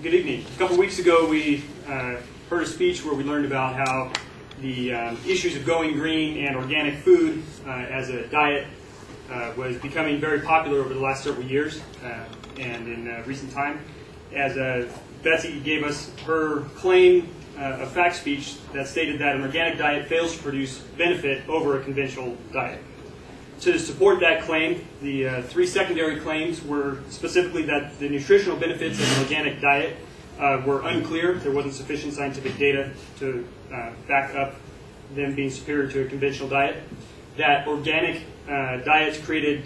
Good evening. A couple weeks ago we heard a speech where we learned about how the issues of going green and organic food as a diet was becoming very popular over the last several years and in recent time. As Betsy gave us her claim of fact speech that stated that an organic diet fails to produce benefit over a conventional diet. To support that claim, the three secondary claims were specifically that the nutritional benefits of an organic diet were unclear. There wasn't sufficient scientific data to back up them being superior to a conventional diet. That organic diets created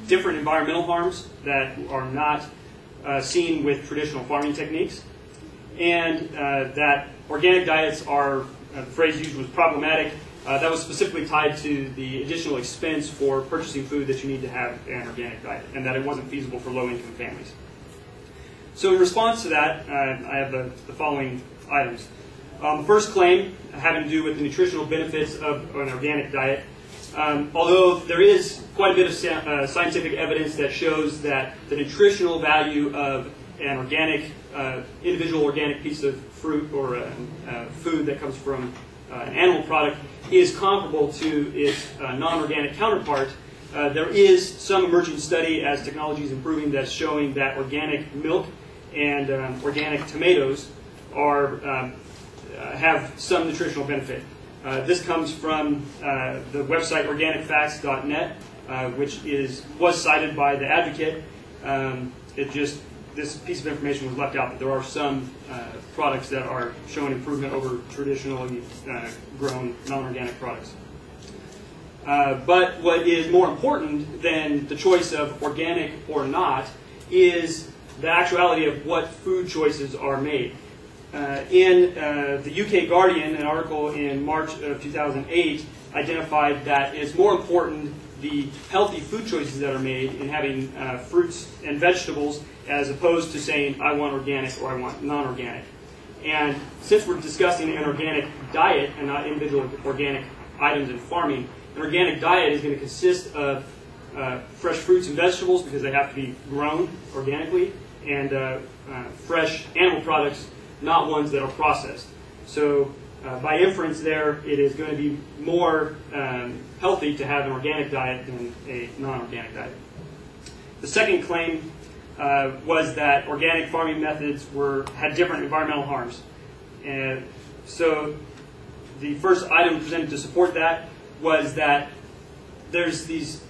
different environmental harms that are not seen with traditional farming techniques. And that organic diets are, the phrase used was problematic. That was specifically tied to the additional expense for purchasing food that you need to have an organic diet, and that it wasn't feasible for low-income families. So in response to that, I have the following items. First claim having to do with the nutritional benefits of an organic diet. Although there is quite a bit of scientific evidence that shows that the nutritional value of an organic, individual organic piece of fruit or food that comes from an animal product is comparable to its non-organic counterpart. There is some emerging study as technology is improving that's showing that organic milk and organic tomatoes are have some nutritional benefit. This comes from the website organicfacts.net, which was cited by the Advocate. This piece of information was left out, but there are some products that are showing improvement over traditionally grown non-organic products. But what is more important than the choice of organic or not is the actuality of what food choices are made. In the UK Guardian, an article in March of 2008 identified that it's more important the healthy food choices that are made in having fruits and vegetables as opposed to saying I want organic or I want non-organic. And since we're discussing an organic diet and not individual organic items in farming, an organic diet is going to consist of fresh fruits and vegetables because they have to be grown organically, and fresh animal products, not ones that are processed. So by inference there, it is going to be more healthy to have an organic diet than a non-organic diet. The second claim was that organic farming methods had different environmental harms. And so the first item presented to support that was that there's these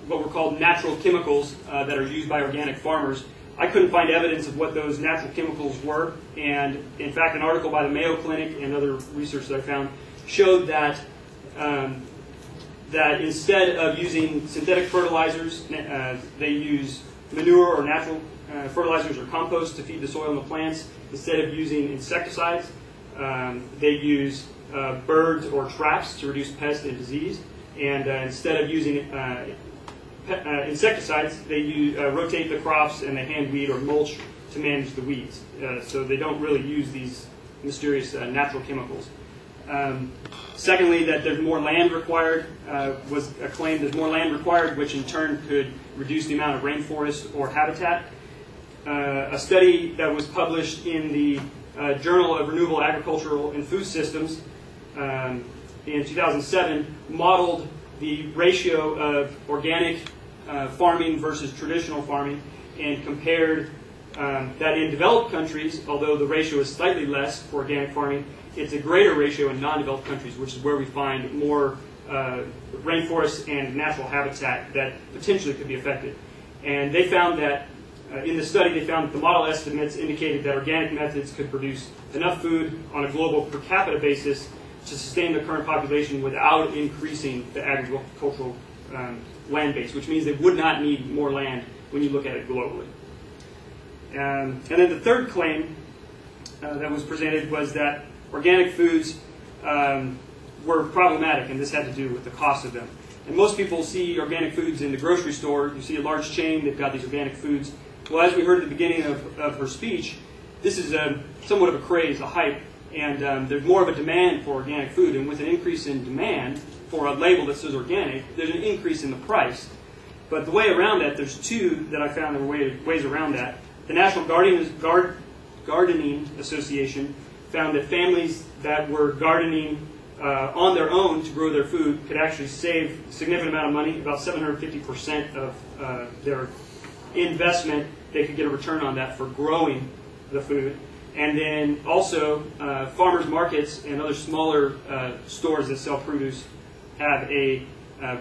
what were called natural chemicals that are used by organic farmers. I couldn't find evidence of what those natural chemicals were, and in fact an article by the Mayo Clinic and other research that I found showed that that instead of using synthetic fertilizers, they use manure or natural fertilizers or compost to feed the soil and the plants. Instead of using insecticides, they use birds or traps to reduce pest and disease. And instead of using insecticides, they rotate the crops and they hand weed or mulch to manage the weeds. So they don't really use these mysterious natural chemicals. Secondly, that there's more land required was a claim. There's more land required, which in turn could reduce the amount of rainforest or habitat. A study that was published in the Journal of Renewable Agricultural and Food Systems in 2007 modeled the ratio of organic farming versus traditional farming and compared that in developed countries, although the ratio is slightly less for organic farming, it's a greater ratio in non-developed countries, which is where we find more rainforests and natural habitat that potentially could be affected. And they found that, in the study, they found that the model estimates indicated that organic methods could produce enough food on a global per capita basis to sustain the current population without increasing the agricultural land base, which means they would not need more land when you look at it globally. And then the third claim that was presented was that organic foods were problematic, and this had to do with the cost of them. And most people see organic foods in the grocery store. You see a large chain, they've got these organic foods. Well, as we heard at the beginning of her speech, this is somewhat of a craze, a hype, and there's more of a demand for organic food. And with an increase in demand for a label that says organic, there's an increase in the price. But the way around that, there's two that I found there were ways around that. The National Gardening Association found that families that were gardening on their own to grow their food could actually save a significant amount of money, about 750% of their investment. They could get a return on that for growing the food. And then also farmers markets and other smaller stores that sell produce have a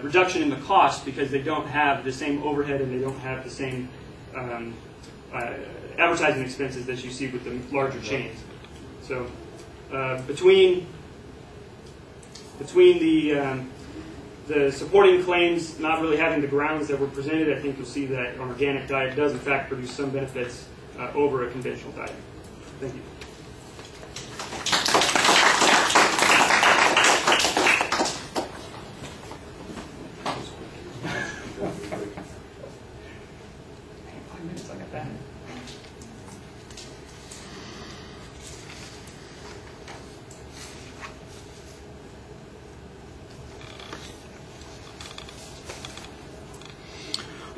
reduction in the cost because they don't have the same overhead and they don't have the same advertising expenses that you see with the larger chains. So between the supporting claims not really having the grounds that were presented, I think you'll see that an organic diet does in fact produce some benefits over a conventional diet. Thank you.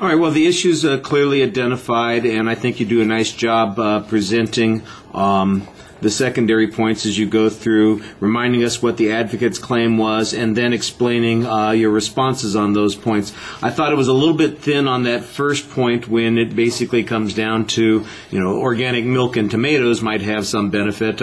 All right, well, the issues are clearly identified, and I think you do a nice job presenting the secondary points as you go through, reminding us what the advocate's claim was, and then explaining your responses on those points. I thought it was a little bit thin on that first point when it basically comes down to, organic milk and tomatoes might have some benefit.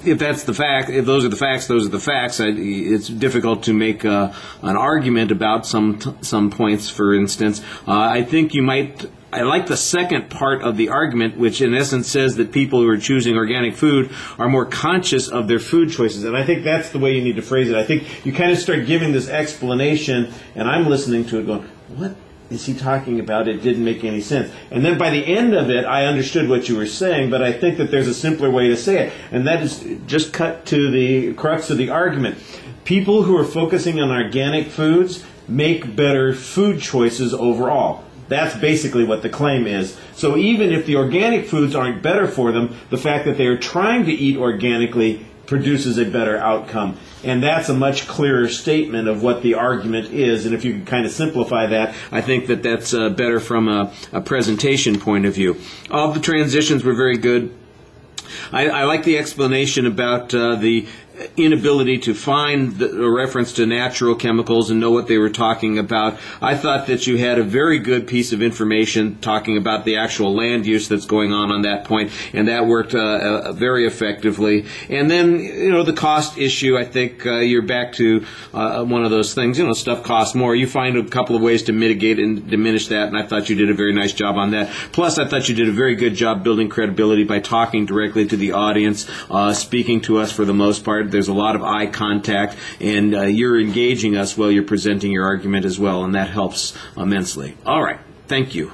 If that's the fact, if those are the facts, those are the facts. It's difficult to make an argument about some points. For instance, I think you might. I like the second part of the argument, which in essence says that people who are choosing organic food are more conscious of their food choices. And I think that's the way you need to phrase it. I think you kind of start giving this explanation, and I'm listening to it going, what is he talking about? It didn't make any sense. And then by the end of it, I understood what you were saying, but I think that there's a simpler way to say it, and that is just cut to the crux of the argument. People who are focusing on organic foods make better food choices overall. That's basically what the claim is. So even if the organic foods aren't better for them, the fact that they are trying to eat organically produces a better outcome. And that's a much clearer statement of what the argument is. And if you can kind of simplify that, I think that that's better from a presentation point of view. All the transitions were very good. I like the explanation about the inability to find a reference to natural chemicals and know what they were talking about. I thought that you had a very good piece of information talking about the actual land use that's going on that point, and that worked very effectively. And then, the cost issue, I think you're back to one of those things, stuff costs more. You find a couple of ways to mitigate and diminish that, and I thought you did a very nice job on that. Plus, I thought you did a very good job building credibility by talking directly to the audience, speaking to us for the most part. There's a lot of eye contact, and you're engaging us while you're presenting your argument as well, and that helps immensely. All right. Thank you.